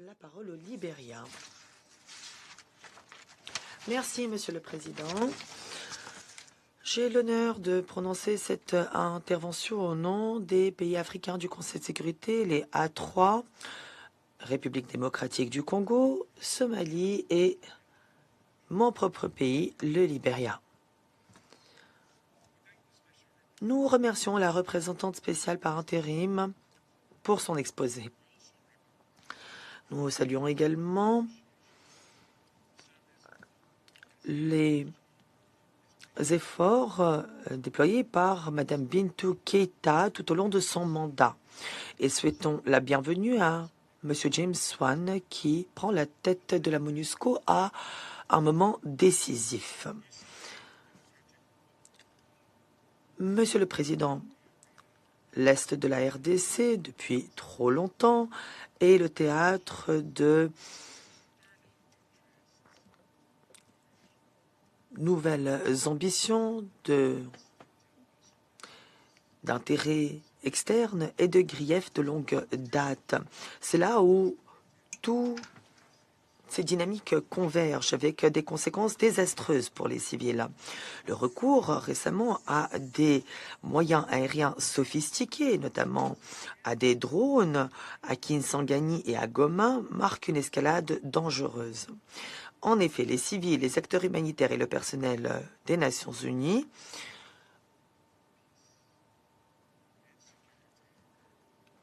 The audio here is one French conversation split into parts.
la parole au Libéria. Merci, Monsieur le Président. J'ai l'honneur de prononcer cette intervention au nom des pays africains du Conseil de sécurité, les A3, République démocratique du Congo, Somalie et mon propre pays, le Libéria. Nous remercions la représentante spéciale par intérim pour son exposé. Nous saluons également les efforts déployés par Madame Bintou Keïta tout au long de son mandat et souhaitons la bienvenue à Monsieur James Swan qui prend la tête de la MONUSCO à un moment décisif. Monsieur le Président, l'Est de la RDC, depuis trop longtemps, est le théâtre de nouvelles ambitions, d'intérêts externes et de griefs de longue date. C'est là où toutes ces dynamiques convergent avec des conséquences désastreuses pour les civils. Le recours récemment à des moyens aériens sophistiqués, notamment à des drones à Kisangani et à Goma, marque une escalade dangereuse. En effet, les civils, les acteurs humanitaires et le personnel des Nations Unies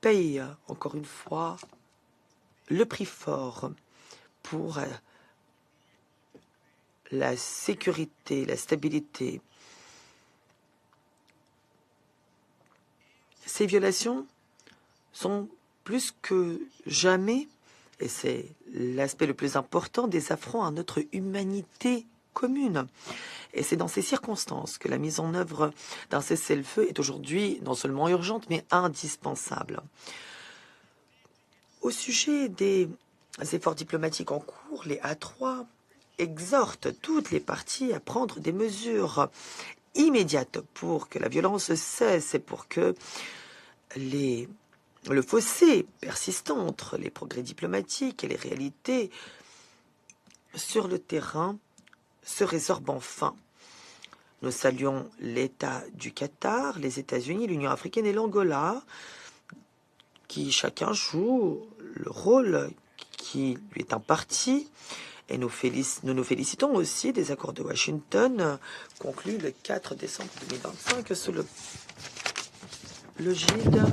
payent encore une fois le prix fort pour la sécurité, la stabilité. Ces violations sont plus que jamais, et c'est l'aspect le plus important, des affronts à notre humanité commune. Et c'est dans ces circonstances que la mise en œuvre d'un cessez-le-feu est aujourd'hui non seulement urgente, mais indispensable. Au sujet des efforts diplomatiques en cours, les A3 exhortent toutes les parties à prendre des mesures immédiates pour que la violence cesse et pour que le fossé persistant entre les progrès diplomatiques et les réalités sur le terrain se résorbe enfin. Nous saluons l'État du Qatar, les États-Unis, l'Union africaine et l'Angola, qui chacun joue le rôle qui lui est imparti. Et nous nous félicitons aussi des accords de Washington conclus le 4 décembre 2025 sous le gide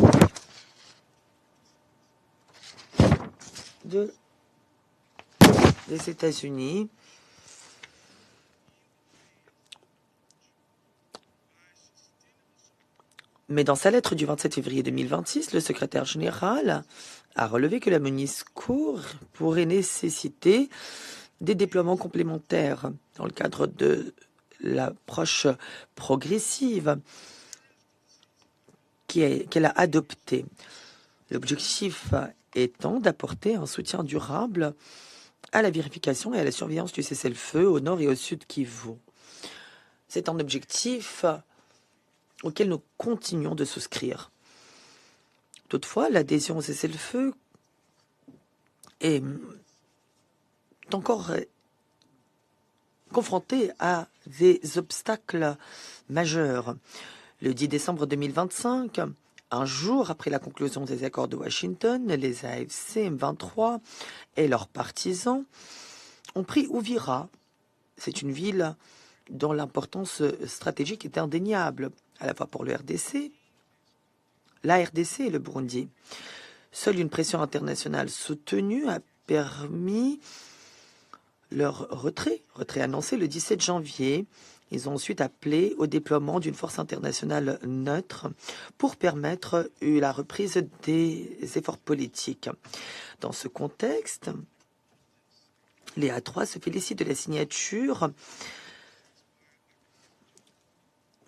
des États-Unis. Mais dans sa lettre du 27 février 2026, le secrétaire général a relevé que la MONUSCO pourrait nécessiter des déploiements complémentaires dans le cadre de l'approche progressive qu'elle a adoptée. L'objectif étant d'apporter un soutien durable à la vérification et à la surveillance du cessez-le-feu au nord et au sud Kivu. C'est un objectif auquel nous continuons de souscrire. Toutefois, l'adhésion au cessez-le-feu est encore confrontée à des obstacles majeurs. Le 10 décembre 2025, un jour après la conclusion des accords de Washington, les AFC M23 et leurs partisans ont pris Uvira. C'est une ville dont l'importance stratégique est indéniable, à la fois pour le RDC, la RDC et le Burundi. Seule une pression internationale soutenue a permis leur retrait annoncé le 17 janvier. Ils ont ensuite appelé au déploiement d'une force internationale neutre pour permettre la reprise des efforts politiques. Dans ce contexte, les A3 se félicitent de la signature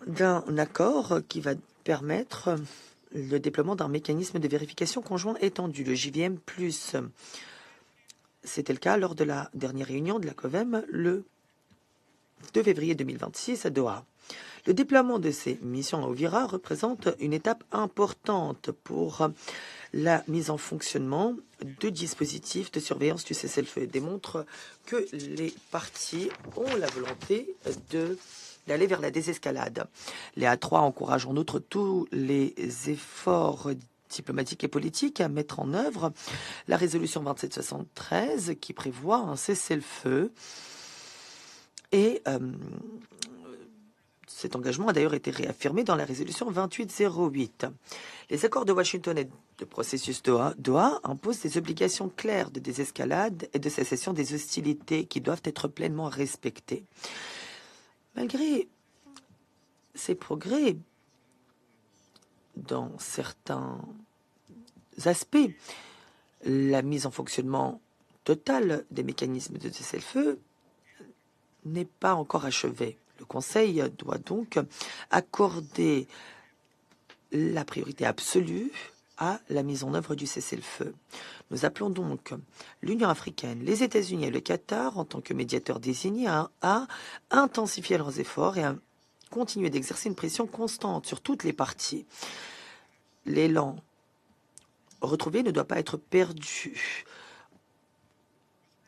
d'un accord qui va permettre le déploiement d'un mécanisme de vérification conjoint étendu, le JVM+. C'était le cas lors de la dernière réunion de la COVEM le 2 février 2026 à Doha. Le déploiement de ces missions à Uvira représente une étape importante pour la mise en fonctionnement de dispositifs de surveillance du cessez-le-feu démontre que les parties ont la volonté d'aller vers la désescalade. Les A3 encouragent en outre tous les efforts diplomatiques et politiques à mettre en œuvre la résolution 2773 qui prévoit un cessez-le-feu et cet engagement a d'ailleurs été réaffirmé dans la résolution 2808. Les accords de Washington et de processus Doha imposent des obligations claires de désescalade et de cessation des hostilités qui doivent être pleinement respectées. Malgré ces progrès, dans certains aspects, la mise en fonctionnement totale des mécanismes de cessez-le-feu n'est pas encore achevée. Le Conseil doit donc accorder la priorité absolue à la mise en œuvre du cessez-le-feu. Nous appelons donc l'Union africaine, les États-Unis et le Qatar, en tant que médiateurs désignés, à intensifier leurs efforts et à continuer d'exercer une pression constante sur toutes les parties. L'élan retrouvé ne doit pas être perdu.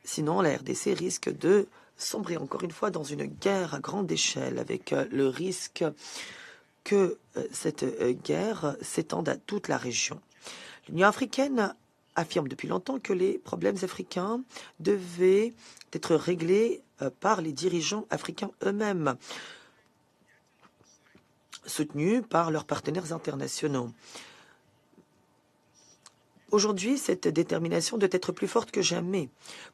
Sinon, la RDC risque de sombrer encore une fois dans une guerre à grande échelle, avec le risque que cette guerre s'étende à toute la région. L'Union africaine affirme depuis longtemps que les problèmes africains devaient être réglés par les dirigeants africains eux-mêmes, soutenus par leurs partenaires internationaux. Aujourd'hui, cette détermination doit être plus forte que jamais.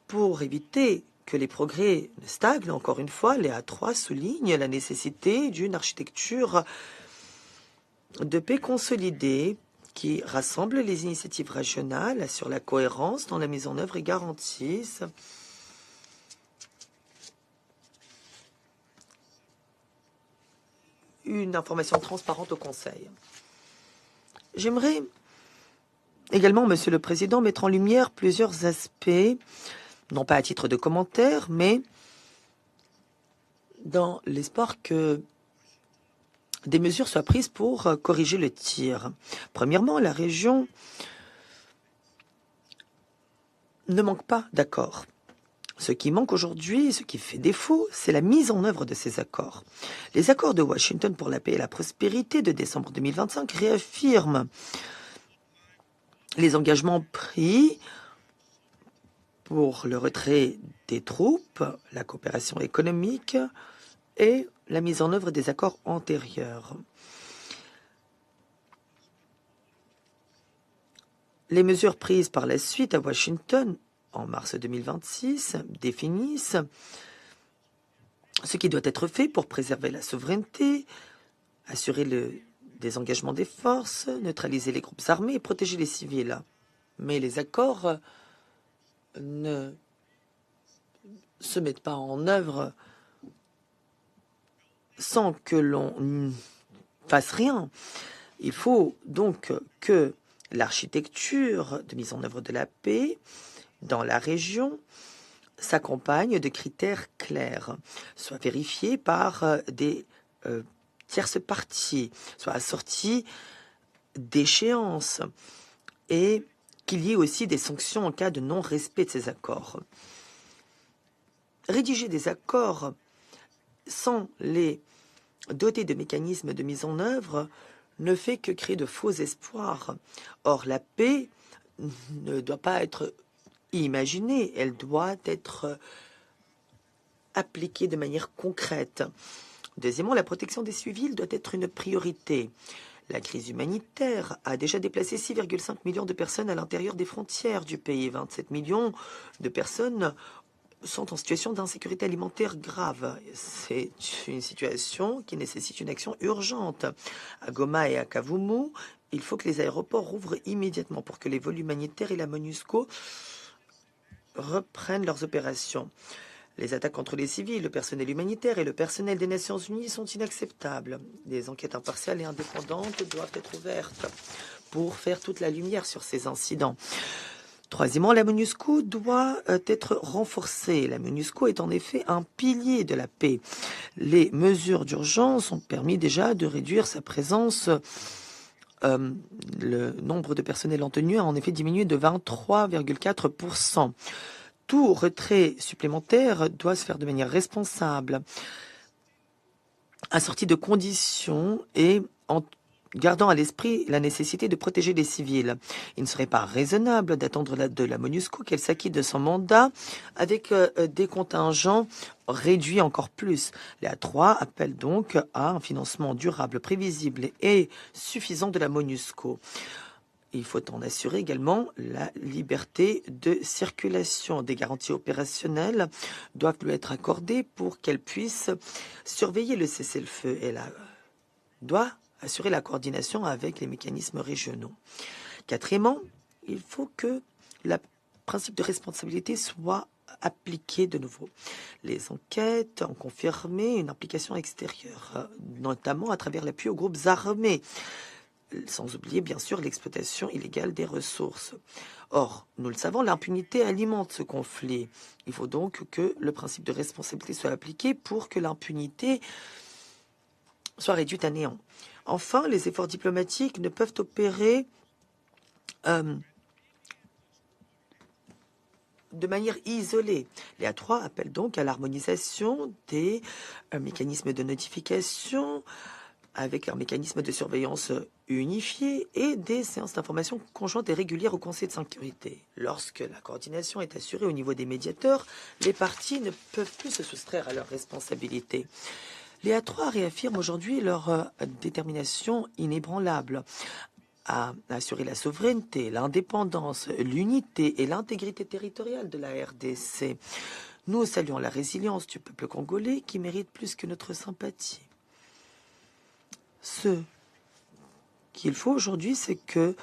Pour éviter que les progrès ne stagnent, encore une fois, les A3 soulignent la nécessité d'une architecture de paix consolidée qui rassemble les initiatives régionales, assure la cohérence dans la mise en œuvre et garantisse une information transparente au Conseil. J'aimerais également, Monsieur le Président, mettre en lumière plusieurs aspects, non pas à titre de commentaire, mais dans l'espoir que des mesures soient prises pour corriger le tir. Premièrement, la région ne manque pas d'accords. Ce qui manque aujourd'hui, ce qui fait défaut, c'est la mise en œuvre de ces accords. Les accords de Washington pour la paix et la prospérité de décembre 2025 réaffirment les engagements pris pour le retrait des troupes, la coopération économique et la mise en œuvre des accords antérieurs. Les mesures prises par la suite à Washington en mars 2026 définissent ce qui doit être fait pour préserver la souveraineté, assurer le désengagement des forces, neutraliser les groupes armés et protéger les civils. Mais les accords ne se mettent pas en œuvre sans que l'on fasse rien. Il faut donc que l'architecture de mise en œuvre de la paix dans la région s'accompagne de critères clairs, soit vérifiée par des tierces parties, soit assortie d'échéances et qu'il y ait aussi des sanctions en cas de non-respect de ces accords. Rédiger des accords sans les doter de mécanismes de mise en œuvre ne fait que créer de faux espoirs. Or, la paix ne doit pas être imaginée, elle doit être appliquée de manière concrète. Deuxièmement, la protection des civils doit être une priorité. La crise humanitaire a déjà déplacé 6,5 millions de personnes à l'intérieur des frontières du pays. 27 millions de personnes sont en situation d'insécurité alimentaire grave. C'est une situation qui nécessite une action urgente. À Goma et à Kavumu, il faut que les aéroports rouvrent immédiatement pour que les vols humanitaires et la MONUSCO reprennent leurs opérations. Les attaques contre les civils, le personnel humanitaire et le personnel des Nations Unies sont inacceptables. Des enquêtes impartiales et indépendantes doivent être ouvertes pour faire toute la lumière sur ces incidents. Troisièmement, la MONUSCO doit être renforcée. La MONUSCO est en effet un pilier de la paix. Les mesures d'urgence ont permis déjà de réduire sa présence le nombre de personnels en tenue a en effet diminué de 23,4%. Tout retrait supplémentaire doit se faire de manière responsable, assorti de conditions et en gardant à l'esprit la nécessité de protéger les civils. Il ne serait pas raisonnable d'attendre de la MONUSCO qu'elle s'acquitte de son mandat avec des contingents réduits encore plus. La 3 appelle donc à un financement durable, prévisible et suffisant de la MONUSCO. Il faut en assurer également la liberté de circulation. Des garanties opérationnelles doivent lui être accordées pour qu'elle puisse surveiller le cessez-le-feu. Elle doit assurer la coordination avec les mécanismes régionaux. Quatrièmement, il faut que le principe de responsabilité soit appliqué de nouveau. Les enquêtes ont confirmé une implication extérieure, notamment à travers l'appui aux groupes armés, sans oublier bien sûr l'exploitation illégale des ressources. Or, nous le savons, l'impunité alimente ce conflit. Il faut donc que le principe de responsabilité soit appliqué pour que l'impunité soit réduite à néant. Enfin, les efforts diplomatiques ne peuvent opérer de manière isolée. Les A3 appellent donc à l'harmonisation des mécanismes de notification avec un mécanisme de surveillance unifié et des séances d'information conjointes et régulières au Conseil de sécurité. Lorsque la coordination est assurée au niveau des médiateurs, les partis ne peuvent plus se soustraire à leurs responsabilités. Les A3 réaffirment aujourd'hui leur détermination inébranlable à assurer la souveraineté, l'indépendance, l'unité et l'intégrité territoriale de la RDC. Nous saluons la résilience du peuple congolais qui mérite plus que notre sympathie. Ce qu'il faut aujourd'hui, c'est que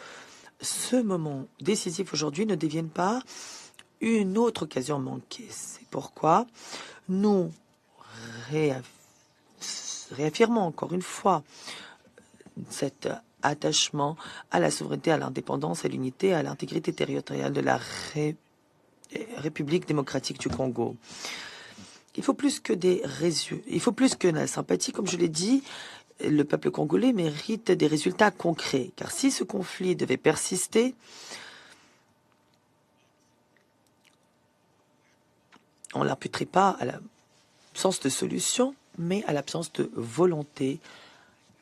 ce moment décisif aujourd'hui ne devienne pas une autre occasion manquée. C'est pourquoi nous réaffirmons encore une fois cet attachement à la souveraineté, à l'indépendance, à l'unité, à l'intégrité territoriale de la République démocratique du Congo. Il faut plus que il faut plus que la sympathie, comme je l'ai dit. Le peuple congolais mérite des résultats concrets, car si ce conflit devait persister, on ne l'imputerait pas à l'absence de solution, mais à l'absence de volonté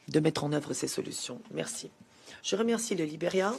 de mettre en œuvre ces solutions. Merci. Je remercie le Libéria.